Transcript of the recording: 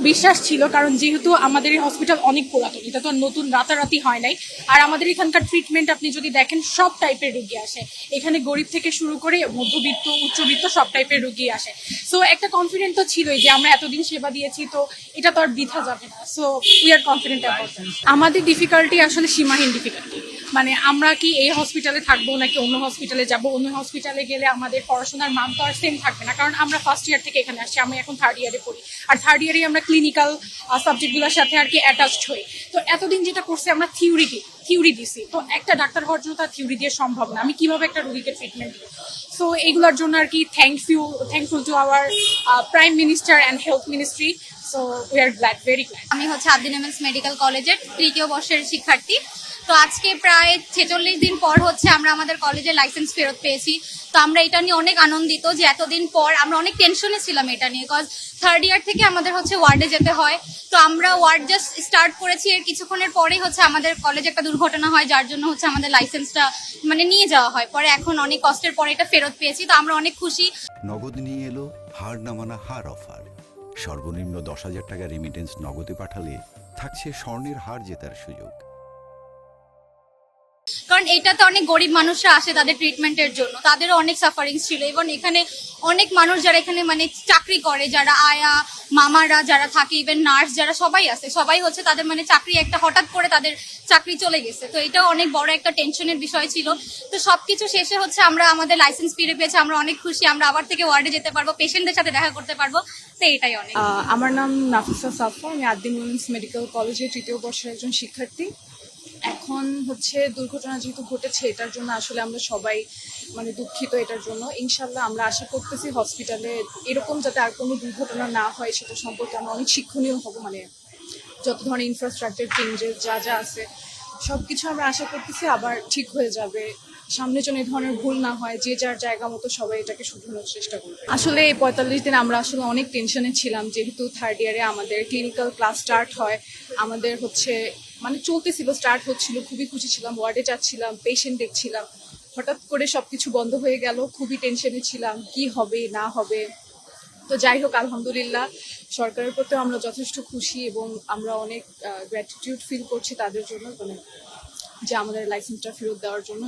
বিশ্বাস ছিল, কারণ যেহেতু আমাদের এই হসপিটাল অনেক পুরাতন, এটা তো নতুন রাতারাতি হয় নাই। আর আমাদের এখানকার ট্রিটমেন্ট আপনি যদি দেখেন সব টাইপের রোগী আসে এখানে, গরিব থেকে শুরু করে মধ্যবিত্ত উচ্চবিত্ত সব টাইপের রোগী আসে। সো একটা কনফিডেন্ট তো ছিলই যে আমরা এতদিন সেবা দিয়েছি, তো এটা তো আর বৃথা যাবে না। So we are confident about that. আমাদের ডিফিকাল্টি আসলে সীমাহীন ডিফিকাল্টি, মানে আমরা কি এই হসপিটালে থাকবো নাকি অন্য হসপিটালে যাব। অন্য হসপিটালে গেলে আমাদের পড়াশোনার মান তো আর সেম থাকবে না, কারণ আমরা ফার্স্ট ইয়ার থেকে এখানে আসছি, আমি এখন থার্ড ইয়ারে পড়ি। আর থার্ড ইয়ারে আমরা ক্লিনিক্যাল সাবজেক্টগুলোর সাথে আর কি অ্যাটাচড হই। তো এতদিন যেটা করছি আমরা থিওরি দিছি, তো একটা ডাক্তার হওয়ার জন্য তার থিওরি দিয়ে সম্ভব না। আমি কিভাবে একটা রোগীকে ট্রিটমেন্ট দিব। সো এইগুলোর জন্য আর কি thankful to our prime minister and health ministry. So we are glad, very glad. আমি হচ্ছে আব্দিন এমএস মেডিকেল কলেজের তৃতীয় বর্ষের শিক্ষার্থী। তো আজকে প্রায় 46 দিন পর হচ্ছে আমরা আমাদের কলেজের লাইসেন্স ফেরত পেয়েছি। তো আমরা এটা নিয়ে অনেক আনন্দিত যে এতদিন পর, আমরা অনেক টেনশনে ছিলাম এটা নিয়ে, বিকজ থার্ড ইয়ার থেকে আমাদের হচ্ছে ওয়ার্ডে যেতে হয়। তো আমরা ওয়ার্ড জাস্ট স্টার্ট করেছি, এর কিছুক্ষণের পরেই হচ্ছে আমাদের কলেজে একটা দুর্ঘটনা হয়, যার জন্য হচ্ছে আমাদের লাইসেন্সটা মানে নিয়ে যাওয়া হয়। পরে এখন অনেক কষ্টের পরে এটা ফেরত পেয়েছি, তো আমরা অনেক খুশি। নগদ নিয়ে এলো হার না মানা হার অফার। সর্বনিম্ন 10,000 টাকা রেমিটেন্স নগদে পাঠালে থাকছে স্বর্ণের হার জেতার সুযোগ। কারণ এটাতে অনেক গরিব মানুষরা আসে তাদের ট্রিটমেন্টের জন্য, তাদেরও অনেক সাফারিংস ছিল। এবং এখানে অনেক মানুষ যারা এখানে মানে চাকরি করে, যারা আয়া মামারা যারা থাকে, ইভেন নার্স যারা সবাই আছে, সবাই হচ্ছে তাদের মানে চাকরি একটা হঠাৎ করে তাদের চাকরি চলে গেছে। তো এটাও অনেক বড় একটা টেনশনের বিষয় ছিল। তো সবকিছু শেষে হচ্ছে আমরা আমাদের লাইসেন্স ফিরে পেয়েছি, আমরা অনেক খুশি। আমরা আবার থেকে ওয়ার্ডে যেতে পারবো, পেশেন্টদের সাথে দেখা করতে পারবো। তো এটাই অনেক। আমার নাম নাফিসা সাফা, আমি আদ্দিন উইমেন্স মেডিকেল কলেজের তৃতীয় বর্ষের একজন শিক্ষার্থী। এখন হচ্ছে দুর্ঘটনা যেহেতু ঘটেছে, এটার জন্য আসলে আমরা সবাই মানে দুঃখিত। এটার জন্য ইনশাল্লাহ আমরা আশা করতেছি হসপিটালে এরকম যাতে আর কোনো দুর্ঘটনা না হয় সেটা সম্পর্কে আমরা অনেক শিক্ষণীয় হব। মানে যত ধরনের ইনফ্রাস্ট্রাকচার চেঞ্জেস যা যা আছে সব কিছু আমরা আশা করতেছি আবার ঠিক হয়ে যাবে। সামনে যেন এই ধরনের ভুল না হয়, যে যার জায়গা মতো সবাই এটাকে শুধরানোর চেষ্টা করবে। আসলে এই 45 দিন আমরা আসলে অনেক টেনশনে ছিলাম, যেহেতু থার্ড ইয়ারে আমাদের ক্লিনিক্যাল ক্লাস স্টার্ট হয়। আমাদের হচ্ছে মানে চলতেছিল, স্টার্ট হচ্ছিল, খুবই খুশি ছিলাম, ওয়ার্ডে যাচ্ছিলাম, পেশেন্ট দেখছিলাম। হঠাৎ করে সবকিছু বন্ধ হয়ে গেল, খুবই টেনশনে ছিলাম কি হবে না হবে। তো যাই হোক, আলহামদুলিল্লাহ সরকারের প্রতিও আমরা যথেষ্ট খুশি এবং আমরা অনেক গ্র্যাটিটিউড ফিল করছি তাদের জন্য, মানে যে আমাদের লাইসেন্সটা ফেরত দেওয়ার জন্য।